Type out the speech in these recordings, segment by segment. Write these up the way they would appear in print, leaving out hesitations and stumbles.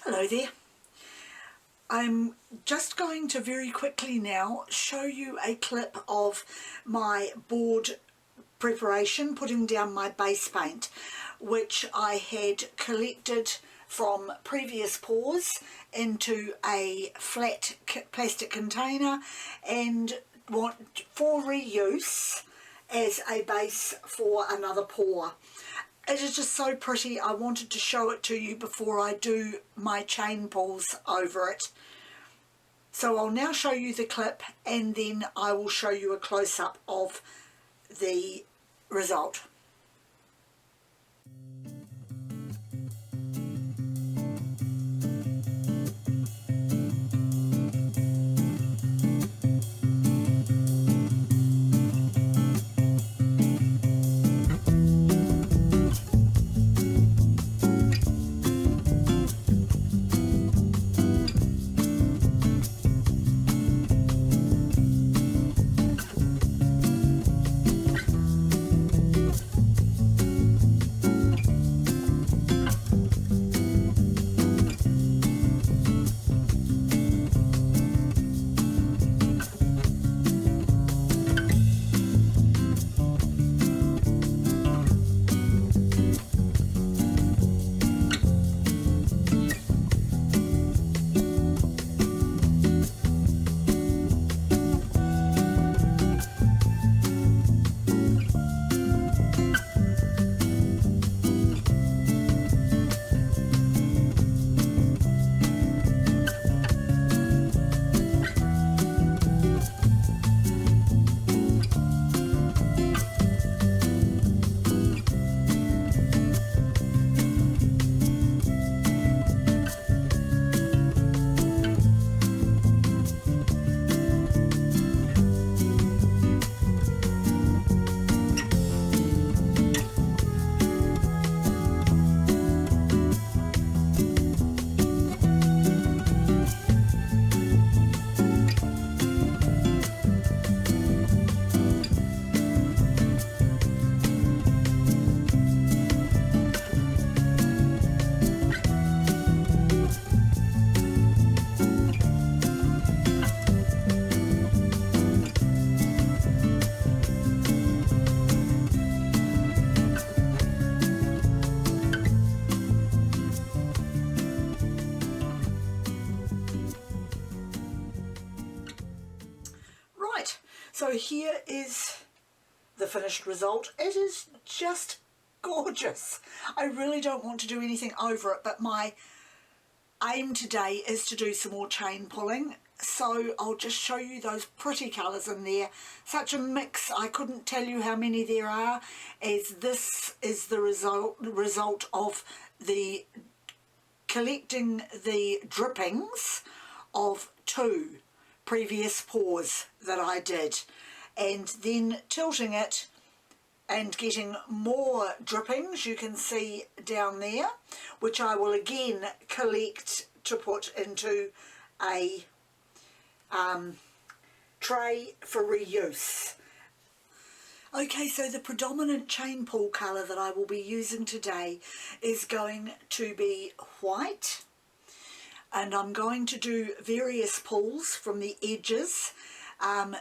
Hello there. I'm just going to very quickly now show you a clip of my board preparation, putting down my base paint, which I had collected from previous pours into a flat plastic container and want for reuse as a base for another pour. It is just so pretty. I wanted to show it to you before I do my chain pulls over it. So I'll now show you the clip and then I will show you a close-up of the result. So here is the finished result. It is just gorgeous. I really don't want to do anything over it, but my aim today is to do some more chain pulling. So I'll just show you those pretty colours in there. Such a mix. I couldn't tell you how many there are, as this is the result of the collecting the drippings of 2 previous pours that I did, and then tilting it and getting more drippings, you can see down there, which I will again collect to put into a tray for reuse. Okay, so the predominant chain pull colour that I will be using today is going to be white, and I'm going to do various pulls from the edges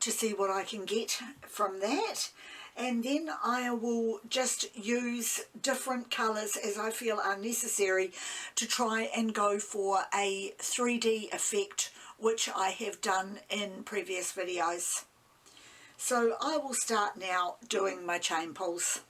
to see what I can get from that, and then I will just use different colours as I feel are necessary to try and go for a 3D effect, which I have done in previous videos. So I will start now doing my chain pulls.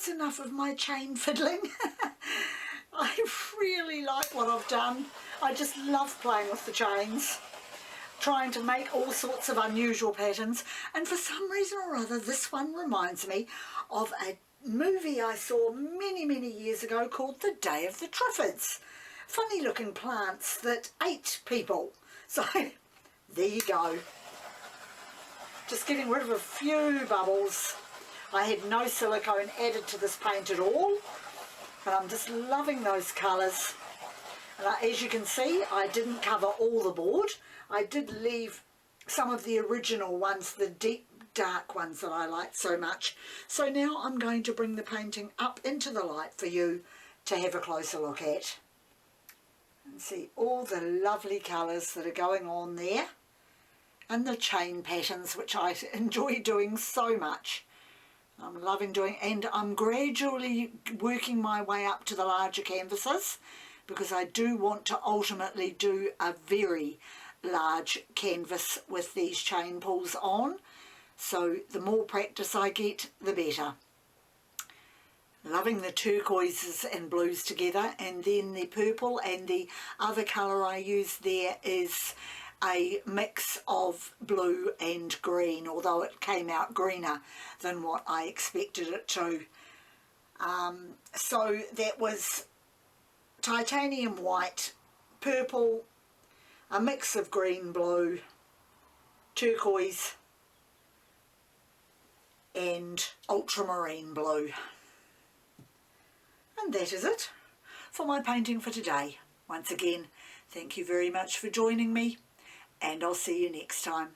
that's enough of my chain fiddling. I really like what I've done. I just love playing with the chains, trying to make all sorts of unusual patterns, and for some reason or other this one reminds me of a movie I saw many years ago called The Day of the Triffids. Funny looking plants that ate people. So there you go. Just getting rid of a few bubbles. I had no silicone added to this paint at all, and I'm just loving those colours. And as you can see, I didn't cover all the board. I did leave some of the original ones, the deep dark ones that I like so much. So now I'm going to bring the painting up into the light for you to have a closer look at. And see all the lovely colours that are going on there. And the chain patterns, which I enjoy doing so much. I'm loving doing, and I'm gradually working my way up to the larger canvases, because I do want to ultimately do a very large canvas with these chain pulls on. So the more practice I get, the better. Loving the turquoises and blues together, and then the purple, and the other colour I use there is a mix of blue and green, although it came out greener than what I expected it to. So that was titanium white, purple, a mix of green, blue, turquoise and ultramarine blue. And that is it for my painting for today. Once again, thank you very much for joining me, and I'll see you next time.